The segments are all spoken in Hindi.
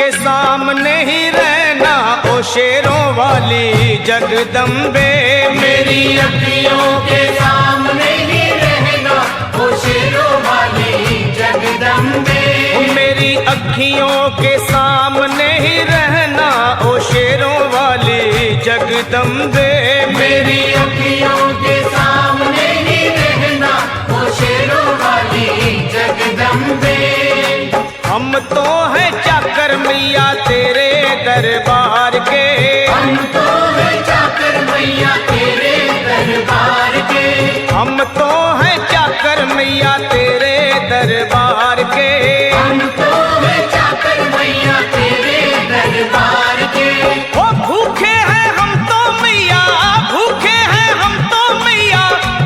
के सामने ही रहना ओ शेरों वाली जगदम्बे। मेरी अखियों के सामने ही रहना ओ शेरों वाली जगदम्बे। मेरी अखियों के सामने ही रहना ओ शेरों वाली जगदम्बे। मेरी अखियों के सामने ही रहना ओ शेरों वाली जगदम्बे। हम तो हैं चाकर मैया तेरे दरबार के। हम तो हैं चाकर मैया तेरे दरबार के। हम तो हैं चाकर मैया तेरे दरबार के। हम तो हैं चाकर मैया तेरे दरबार के। ओ भूखे हैं हम तो मैया, भूखे हैं हम तो मैया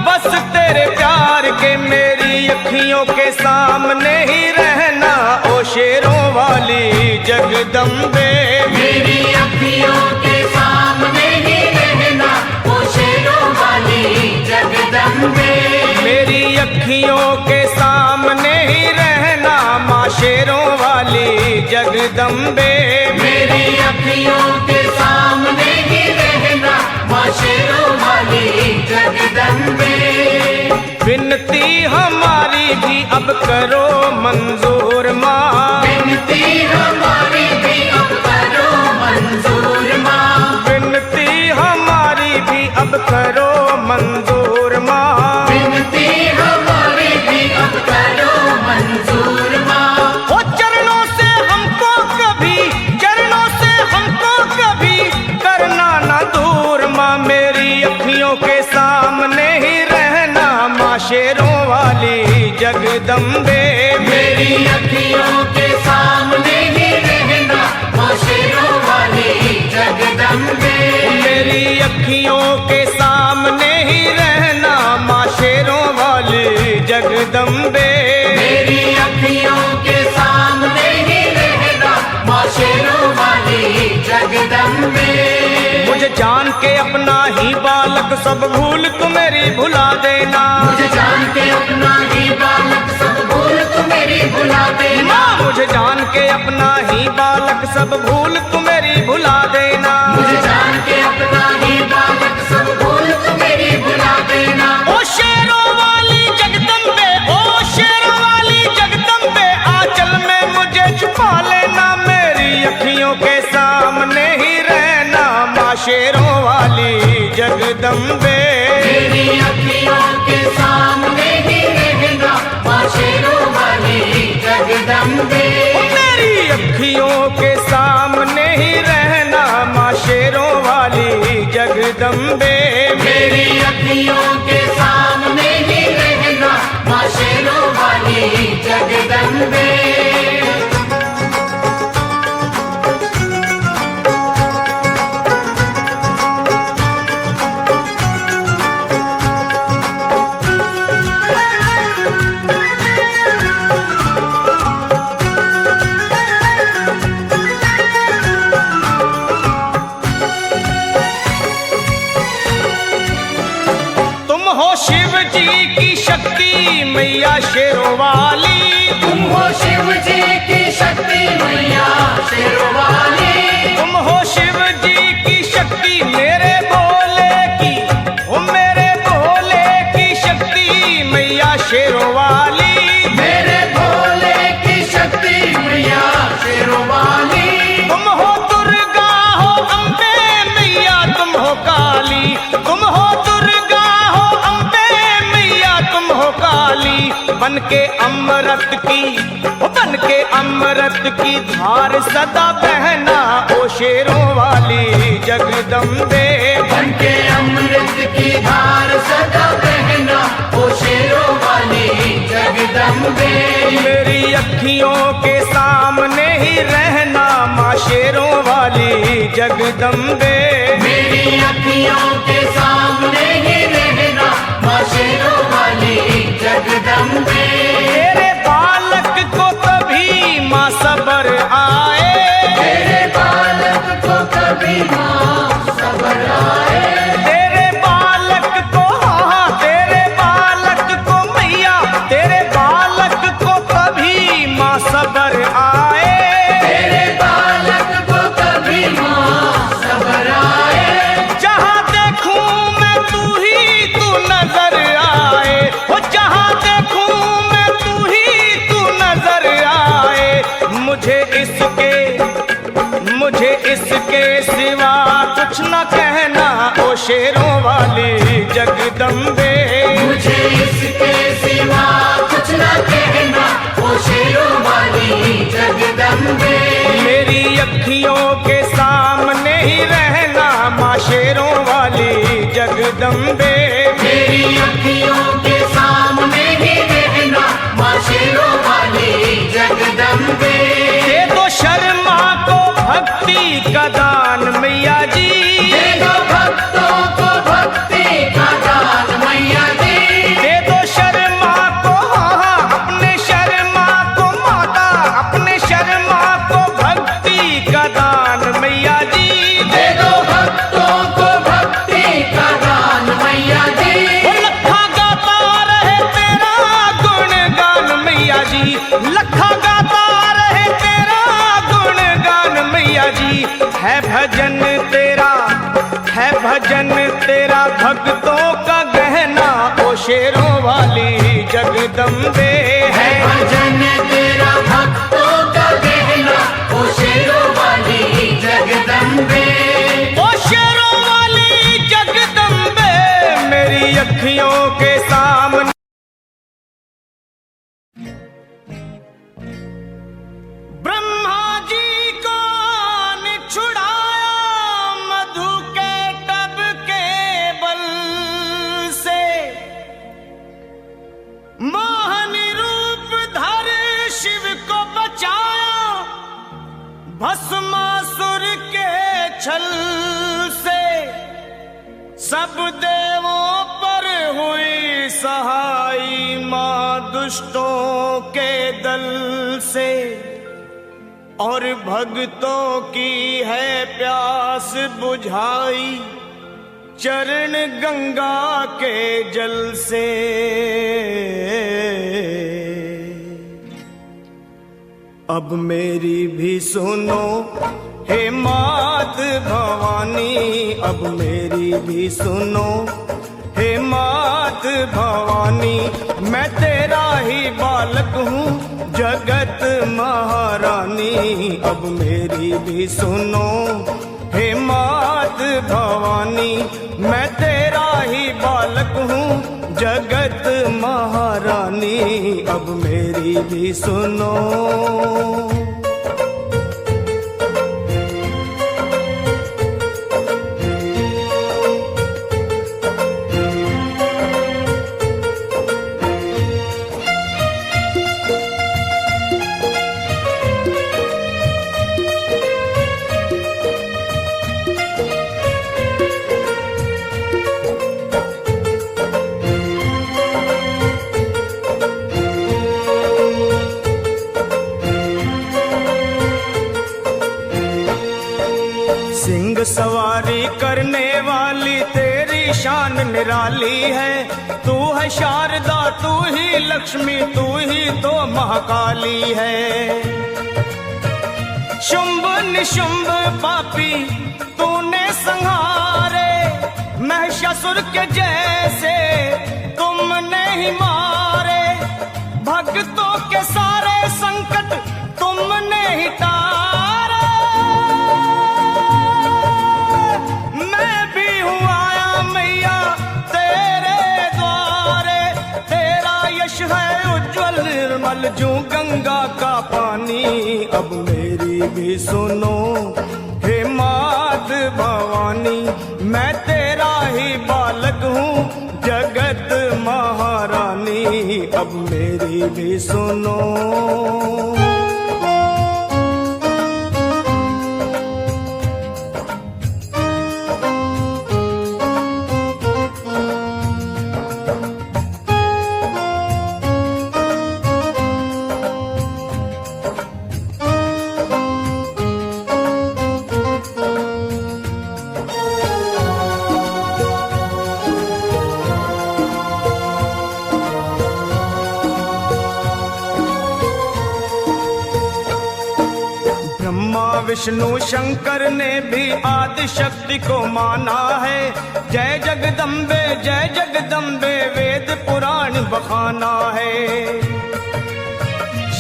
बस तेरे प्यार के। मेरी अखियों के सामने ही रहना ओ शेरों वाली जगदम्बे। मेरी अखियों के सामने ही रहना ओ शेरों वाली जगदम्बे। मेरी अखियों के सामने ही रहना माँ शेरों वाली जगदम्बे। मेरी अखियों के सामने ही रहना माँ शेरों वाली जगदम्बे। विनती हमारी भी अब करो मंजूर माँ। विनती हमारी भी अब करो मंजूर माँ। विनती हमारी भी अब करो मंजूर माँ। विनती हमारी भी अब करो मंजूर माँ। ओ चरणों से हमको कभी, चरणों से हमको कभी करना ना दूर माँ। मेरी अखियों के सामने ही रहना माँ शेरों वाली जगदम्बे। मेरी अखियों के सामने ही रहना माँ शेरों वाली जगदम्बे। मेरी अखियों के सामने ही रहना माँ शेरों वाली जगदम्बे। मेरी अखियों के सामने ही रहना माँ शेरों वाली जगदम्बे। मुझे जान के अपना ही बालक सब भूल तू मेरी भुला देना। मुझे जान के अपना ही बालक सब भूल तू मेरी भुला देना। मुझे जान के अपना ही बालक सब भूल तू मेरी भुला देना। मुझे जान के अपना ही बालक सब भूल तू मेरी भुला देना। ओ शेरों वाली जगदम्बे, ओ शेरों वाली जगदम्बे आंचल में मुझे छुपा लेना। मेरी अखियों के सामने ही रहना माँ शेरों वाली जगदम्बे। मेरी अखियों के सामने ही रहना माँ शेरों वाली जगदम्बे। मेरी अखियों के सामने ही रहना माँ शेरों वाली जगदम्बे। मेरी अखियों के सामने ही रहना माँ शेरों वाली जगदम्बे। शिव जी की शक्ति मैया शेरों वाली। तुम हो शिव जी की शक्ति मैया शेरों वाली। तुम हो शिव जी की शक्ति मेरे भोले की, ओ मेरे भोले की शक्ति मैया शेरों वाली। मेरे भोले की शक्ति मैया शेरों वाली। तुम हो दुर्गा हो अम्बे मैया तुम हो काली। तुम हो दुर्गा हो अम्बे मैया तुम हो काली। बन के अमृत की, बन के अमृत की धार सदा बहना ओ शेरों वाली जगदम्बे। बन के अमृत की धार सदा बहना ओ शेरों वाली जगदम्बे। मेरी अखियों के सामने ही रहना माँ शेरों वाली जगदम्बे। मेरी अखियों के सामने ही रहना माँ शेरों वाली जगदम्बे। तेरे बालक को कभी माँ सबर आए। तेरे बालक को कभी माँ सबर आए। तेरे बालक को, हाँ तेरे बालक को मैया, तेरे बालक को कभी माँ सबर आए। तेरे बालक शेरों वाली जगदम्बे। मुझे इसके सिवा कुछ न कहना, ओ शेरों वाली जगदम्बे। मेरी अखियों के सामने ही रहना माँ शेरों वाली जगदम्बे। मेरी अखियों के सामने ही रहना माँ शेरों वाली जगदम्बे। दे दो शर्मा को भक्ति का दान मैया जी, दे दो भक्तों को भक्ति का दान मैया जी। दे दो शर्मा को, हाँ अपने शर्मा को माता, अपने शर्मा को भक्ति का दान मैया जी। दे दो भक्तों को भक्ति का दान मैया जी। वो लखा गाता रहे तेरा गुणगान मैया जी, लखा गाता रहे तेरा गुणगान मैया जी। है भजन तेरा, है भजन तेरा भक्तों का गहना ओ शेरों वाली जगदम्बे। है भजन तेरा भक्तों का गहना, ओ शेरों वाली जगदम्बे। ओ शेरों वाली जगदम्बे, मेरी अखियों के सामने। ब्रह्मा जी को छुड़ाया मधु के टब के बल से, मोहनी रूप धर शिव को बचाया भस्मासुर के छल से। सब देवों पर हुई सहाई मां दुष्टों के दल से, और भक्तों की है प्यास बुझाई चरण गंगा के जल से। अब मेरी भी सुनो हे मात भवानी, अब मेरी भी सुनो हे मात भवानी। मैं तेरा ही बालक हूँ जगत महारानी, अब मेरी भी सुनो हे मात भवानी। मैं तेरा ही बालक हूँ जगत महारानी, अब मेरी भी सुनो। सिंह सवारी करने वाली तेरी शान निराली है। तू है शारदा, तू ही लक्ष्मी, तू ही तो महाकाली है। शुंभ निशुंभ पापी तूने संहारे, महिषासुर के जैसे तुमने ही मारे। भक्तों के सारे संकट तुमने ही तारे। मैं भी हूँ आया मैया तेरे द्वारे, तेरा यश है उज्जवल निर्मल जो गंगा का पानी। अब मेरी भी सुनो हे मात भवानी, मैं तेरा ही बालक हूँ जगत महारानी, अब मेरी भी सुनो। विष्णु शंकर ने भी आदि शक्ति को माना है। जय जगदम्बे जय जगदम्बे वेद पुराण बखाना है।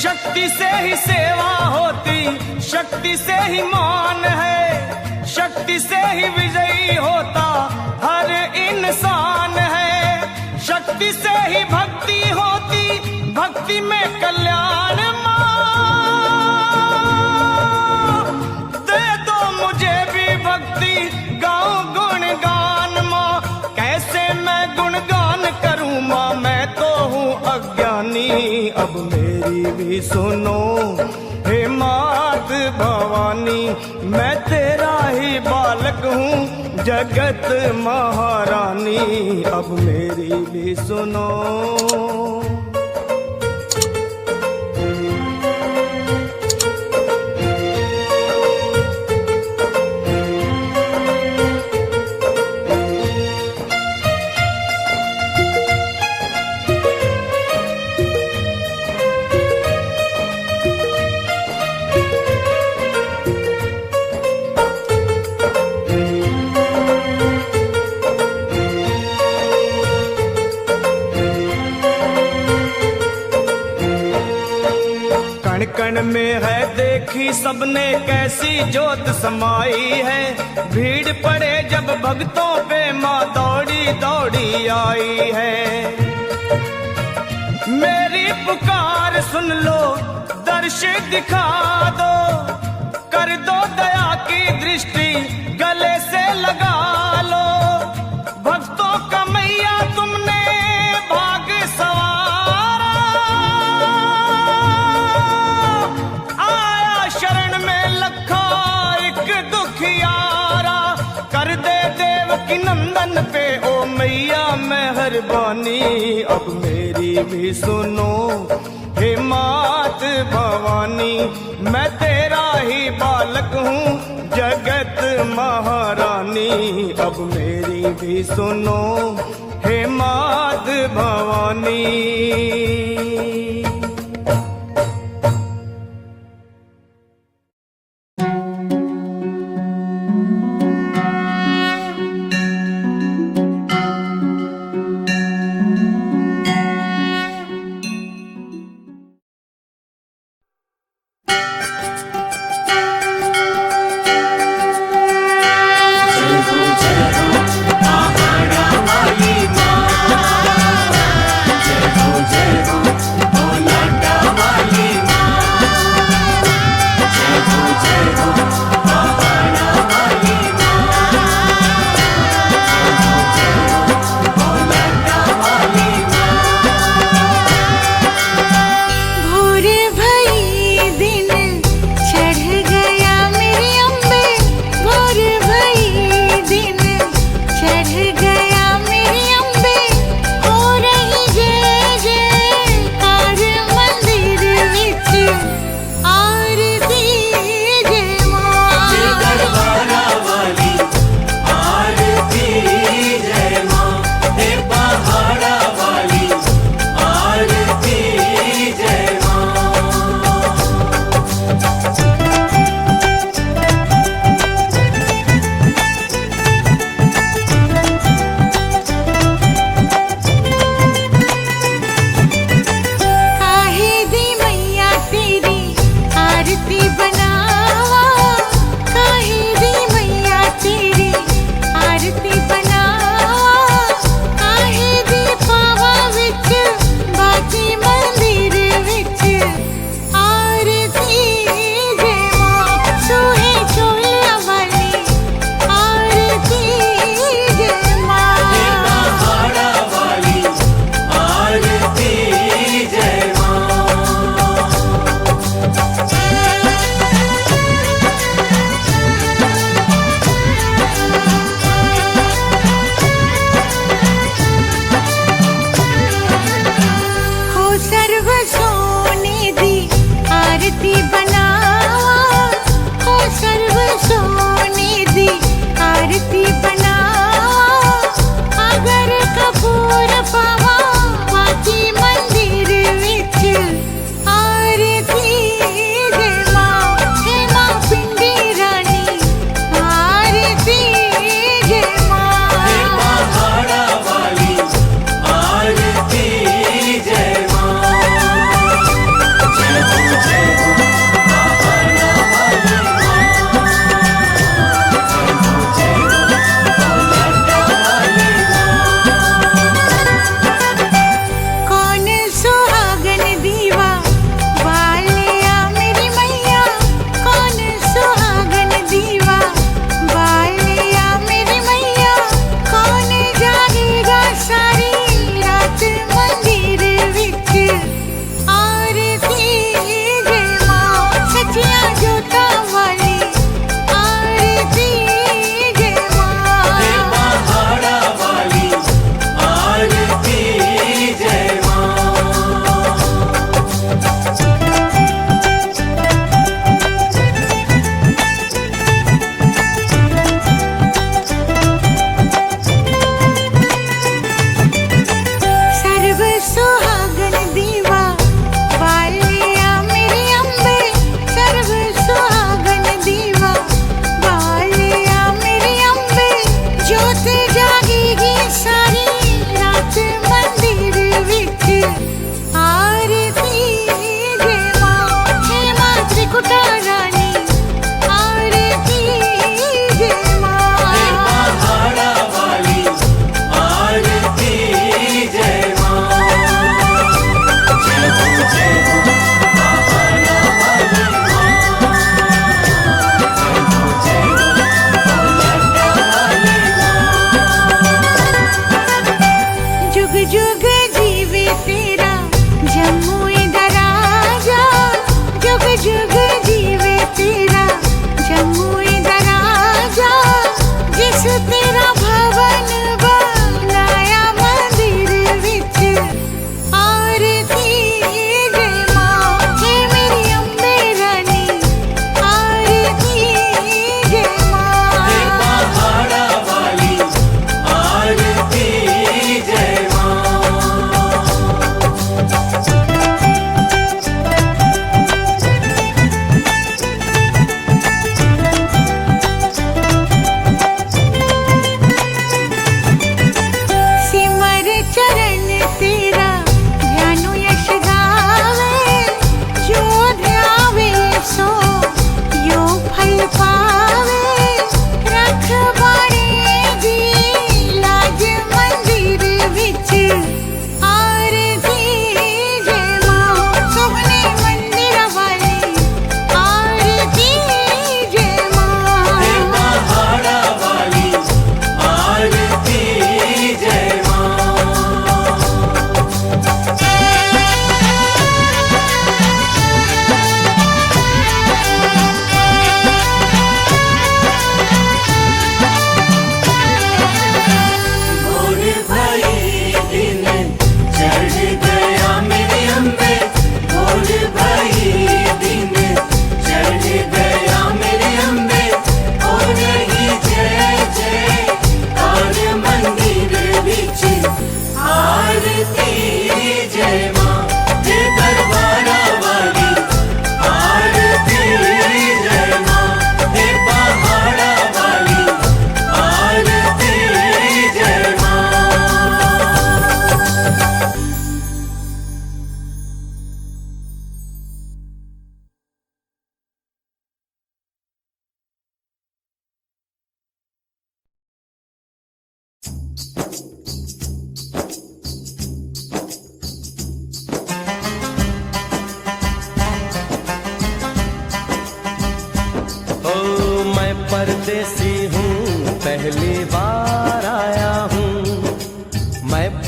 शक्ति से ही सेवा होती, शक्ति से ही मान है, शक्ति से ही विजयी होता हर इंसान है। शक्ति से ही भक्ति होती, भक्ति में कल्याण माँ। दे दो मुझे भी भक्ति, गाऊं गुणगान माँ। कैसे मैं गुणगान करूं माँ, मैं तो हूँ अज्ञानी। अब मेरी भी सुनो हे मात भवानी, मैं तेरा ही बालक हूँ जगत महारानी। अब मेरी भी सुनो। कण कण में है देखी सबने कैसी ज्योत समाई है। भीड़ पड़े जब भक्तों पे माँ दौड़ी दौड़ी आई है। मेरी पुकार सुन लो, दर्श दिखा दो, कर दो दया की दृष्टि, गले से लगा लो। भक्तों का मैया तुमने भाग सवारा, आया शरण में लखा एक दुखियारा। कर दे देवकी नंदन पे ओ मैया मेहरबानी। अब मेरी भी सुनो हे मात भवानी, मैं तेरा ही बालक हूँ जगत महारानी। अब मेरी भी सुनो हे मात भवानी। जय हो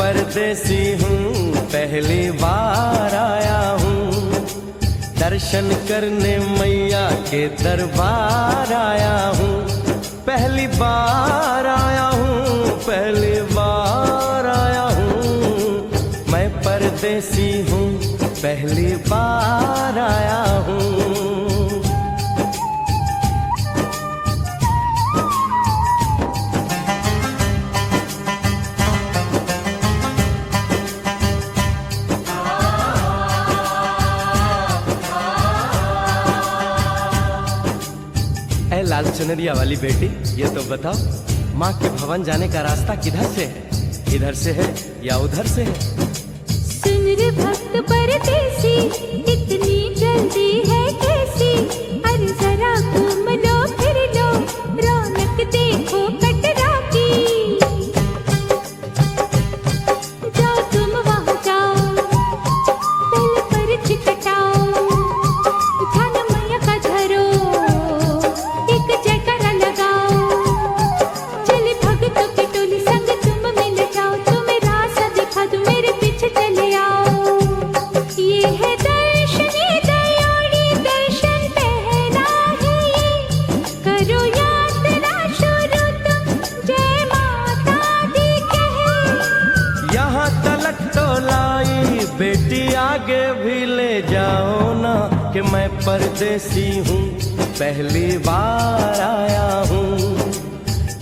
परदेसी हूँ, पहली बार आया हूँ, दर्शन करने मैया के दरबार आया हूँ। पहली बार आया हूँ, पहली बार आया हूँ, मैं परदेसी हूँ, पहली बार आया हूँ। लाल चुनरिया वाली बेटी, ये तो बताओ माँ के भवन जाने का रास्ता किधर से है? इधर से है या उधर से है? सुन रे भक्त परदेसी, इतनी जल्दी है कैसी? अरे जरा घूम लो फिर लो, रौनक देखो कटरा की। जाओ तुम वहाँ जाओ, पहले पर्ची कटाओ, ध्यान मैया का धरो, एक जयकारा लगाओ, चले भक्तों की टोली संग तुम मिल जाओ, तुम्हें रास्ता दिखा दूं, मेरे पीछे चले आओ। ये है दर्शन, ये दयाड़ी दर्शन पहला है ये, करो यात्रा शुरू तुम, जय माता दी कहे। यहाँ तलक तो लाई बेटी, आगे भी ले जाओ ना, कि मैं परदेसी हूँ, पहली बार आया हूँ,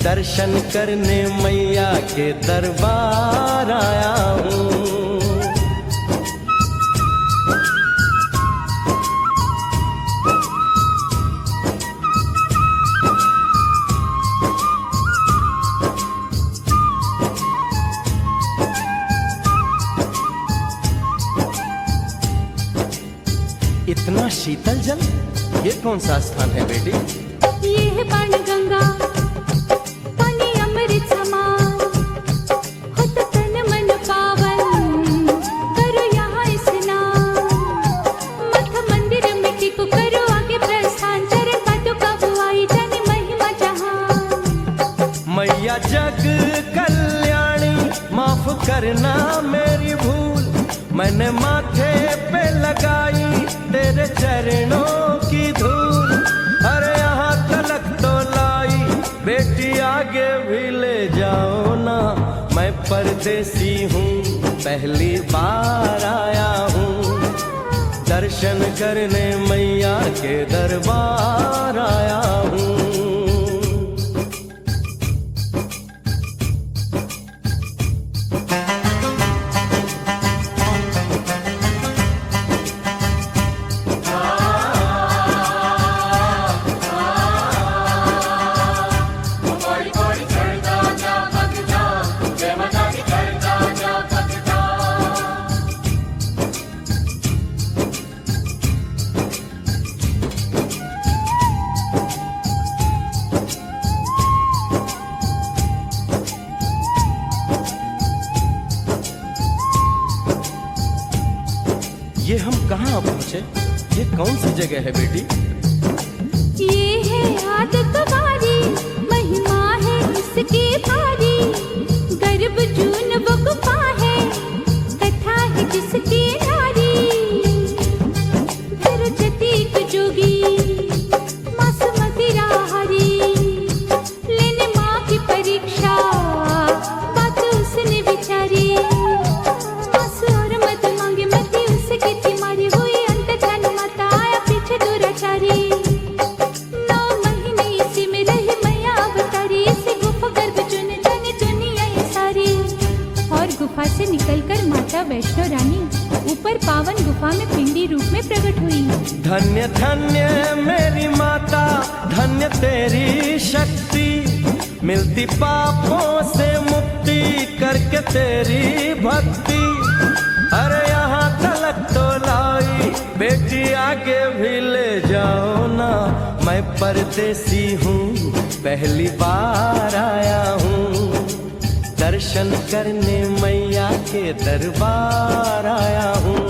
दर्शन करने मैया के दरबार आया हूँ। इतना शीतल जल, ये कौन सा स्थान है बेटी? ये है बाण गंगा, पानी अमृत समान, होता तन मन पावन, करो यहाँ स्नान। मठ मंदिर में टिको, करो आगे प्रस्थान, चरण पादुका बुआई, जाने महिमा जहान। मैया जग कल्याणी, माफ करना मेरी भूल, मैंने माथे पे लगाई तेरे चरणों की धूल। अरे यहाँ तलक तो लाई बेटी, आगे भी ले जाओ ना, मैं परदेसी हूँ, पहली बार आया हूँ, दर्शन करने मैया के दरबार आया हूँ। ये हम कहाँ पहुँचे? ये कौन सी जगह है बेटी? ये है आदत वारी, महिमा है इसकी भारी, गर्भ जून वो गुफा है, कथा है जिसकी नारी। धरो जतीक जोगी, मासूमती राहरी, लेने माँ की परीक्षा, बात उसने विचारी। आंसू और मत मांगे, मती उसकी तिमारी, हुई अंत जान माता, आया पीछे दुराचारी। 9 महीने इसी में रही मैया अवतारी, इसी गुफा गर्भ चुन जाने दुनिया ये सारी। और गुफा से निकलकर माता वैष्णो रानी ऊपर पावन गुफा में पिंडी रूप में प्रकट हुई। धन्य धन्य मेरी माता, धन्य तेरी शक्ति, मिलती पापों से मुक्ति करके तेरी भक्ति। अरे यहाँ तलक तो लाई बेटी, आगे भी ले जाओ ना, मैं परदेसी हूँ, पहली बार आया हूँ, दर्शन करने मैया के दरबार आया हूँ।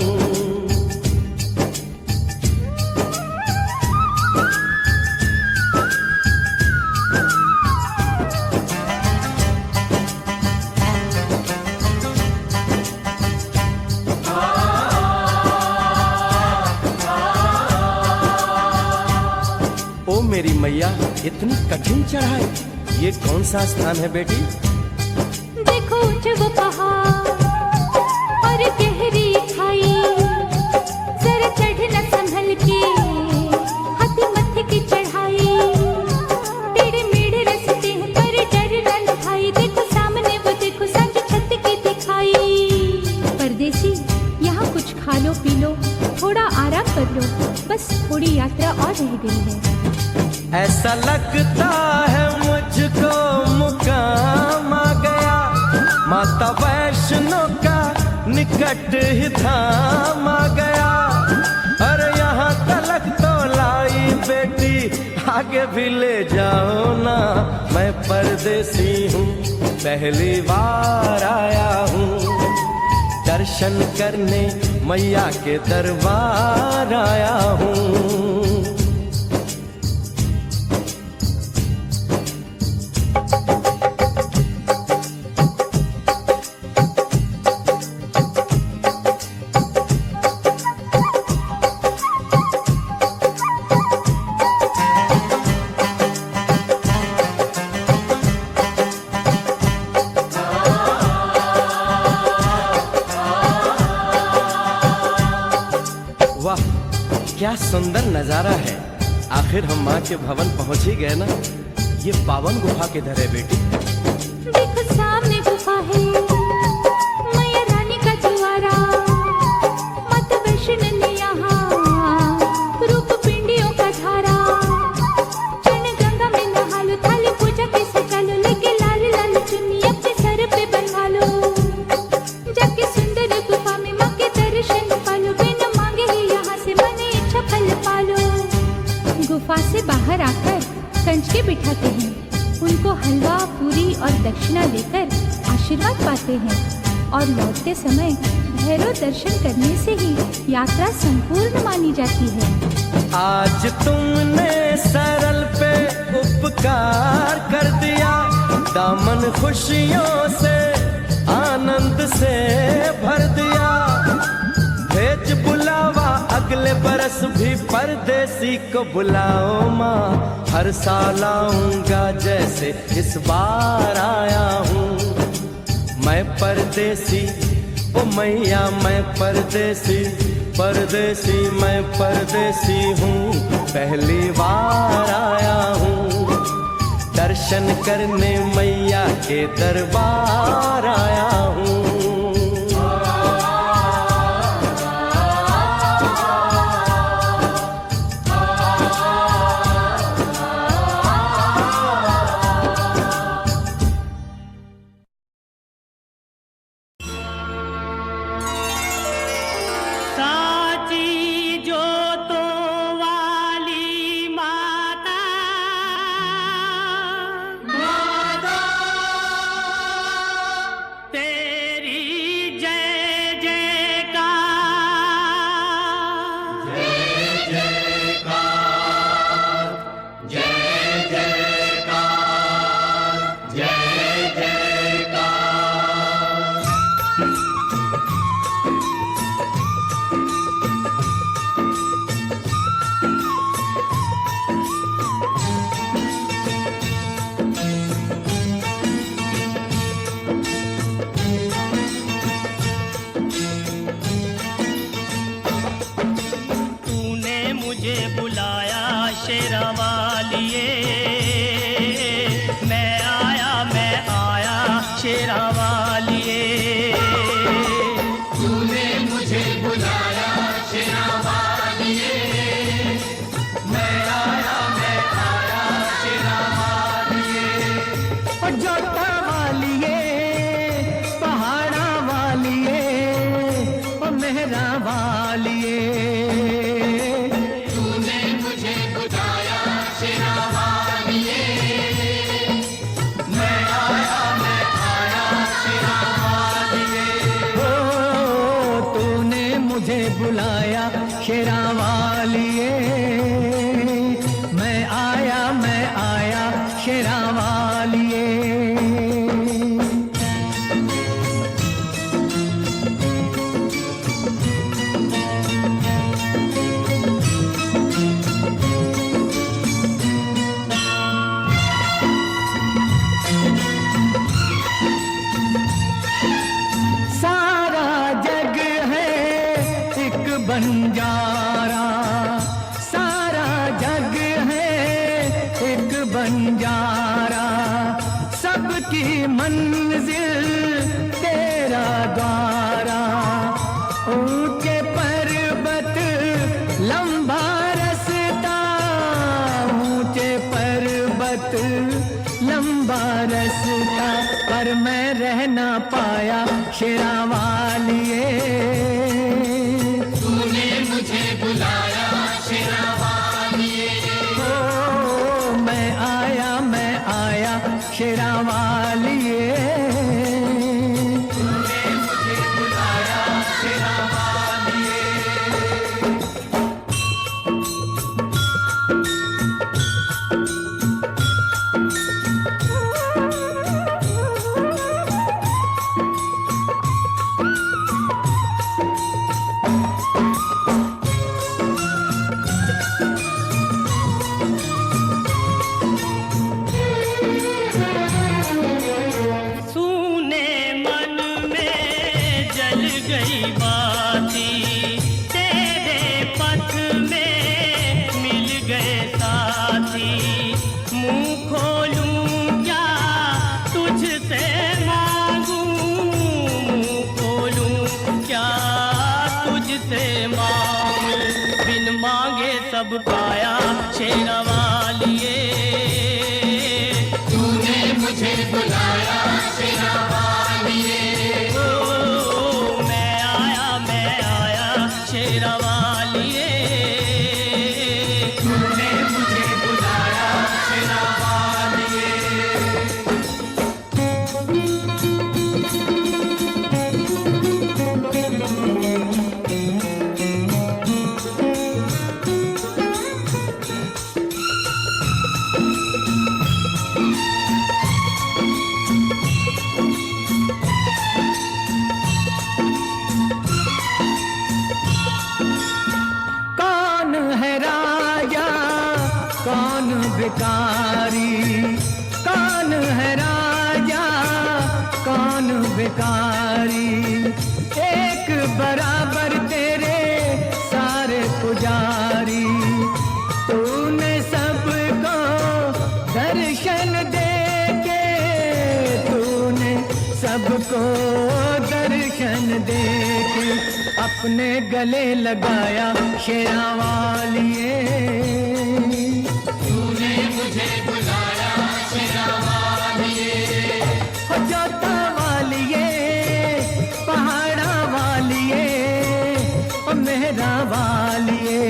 मेरी मैया, इतनी कठिन चढ़ाई, ये कौन सा स्थान है बेटी? देखो ऊंचे वो पहाड़ और गहरी खाई, जरा चढ़ना संभल के, हाथी मत्थे की चढ़ाई, टेढ़े मेढ़े रास्ते हैं पर डरना न भाई, देखो सामने वो देखो सांझ छत की दिखाई। परदेसी यहाँ कुछ खा लो पी लो, थोड़ा आराम कर लो, बस थोड़ी यात्रा और रह गई है। ऐसा लगता है मुझको मुकाम आ गया, माता वैष्णो का निकट ही धाम आ गया। अरे यहाँ तलक तो लाई बेटी, आगे भी ले जाओ ना, मैं परदेसी हूँ, पहली बार आया हूँ, दर्शन करने मैया के दरबार आया हूँ। वाह क्या सुंदर नजारा है, आखिर हम माँ के भवन पहुंच ही गए ना। ये पावन गुफा किधर है बेटी? देखो सामने गुफा है, मैया रानी का द्वारा, माता वैष्णो ने यहाँ रूप पिंडियों का धारा, चरण गंगा में नहा लो, थाली पूजा के सजा लो, लेके लाल लाल चुन्नी अपने सर पे बनवा लो, जाके सुंदर गुफा में माँ के दर्शन पालो, बिना मांगे ही यहाँ से मने इच्छा फल पालो। गुफा से बाहर आकर कंच के बिठाते हैं, उनको हलवा पूरी और दक्षिणा देकर आशीर्वाद पाते हैं, और लौटते समय भैरव दर्शन करने से ही यात्रा संपूर्ण मानी जाती है। आज तुमने सरल पे उपकार कर दिया, दामन खुशियों से आनंद से भर दिया, भेज बुलावा अगले बरस भी परदेसी को बुलाओ माँ, हर साल आऊंगा जैसे इस बार आया हूँ। मैं परदेसी ओ मैया, मैं परदेसी, परदेसी मैं परदेसी हूँ, पहली बार आया हूँ, दर्शन करने मैया के दरबार आया हूँ। बंजारा, सारा जग है एक बंजारा, सबकी मंजिल तेरा द्वारा। ऊंचे पर्वत लंबा रास्ता, ऊंचे पर्वत लंबा रास्ता, पर मैं रह ना पाया शेरा वालिए। तूने मुझे बुलाया शेरा वालिए। ओ मैं आया शेरा वालिए। तूने मुझे बुलाया शेरा वालिए। सूने मन में जल गई बाती, तेरे पथ में मिल गए साथी। मुंह खोलूं क्या तुझसे मांगूं, मुंह खोलूं क्या तुझसे मांगूं। बिन मांगे सब पाया शेरा वालिए। तूने मुझे बुलाया शेरा वालिए। ओ मैं आया शेरा वालिए। तूने मुझे बुलाया शेरा वालिए। कौन है राजा कौन भिखारी, कौन है राजा कौन भिखारी। एक बराबर तेरे सारे पुजारी, तूने सबको दर्शन दे के, तूने सबको दर्शन दे के अपने गले लगाया शेरा वालिए। तूने मुझे बुलाया शेरा वालिए। हो जोता वालिए, पहाड़ा वालिए, ओ मेहरा वालिए।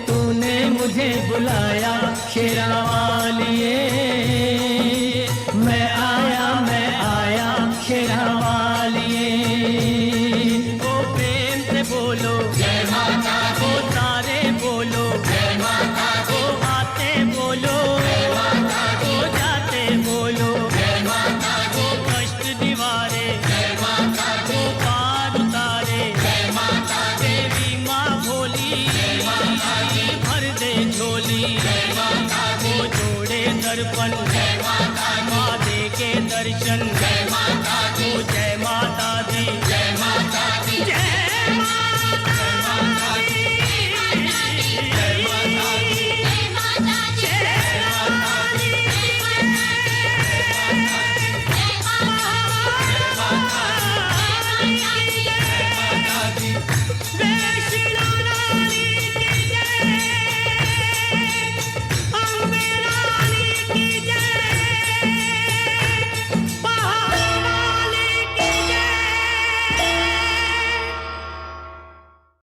तूने मुझे बुलाया शेरा वालिए। मैं आया शेरा वालिए। ओ प्रेम से बोलो जय माता दी। ओ तारे बोलो जय माता दी। ओ आते बोलो जय माता दी। ओ जाते बोलो। जय माता दी। ओ कष्ट दीवारे जय माता दी। ओ पार उतारे। जय माता दी। देवी माँ भोली जय माता दी। भर दे झोली। जय माता दी। ओ जोड़े दर्पण जय माता दी। माँ दे के दर्शन। जय माता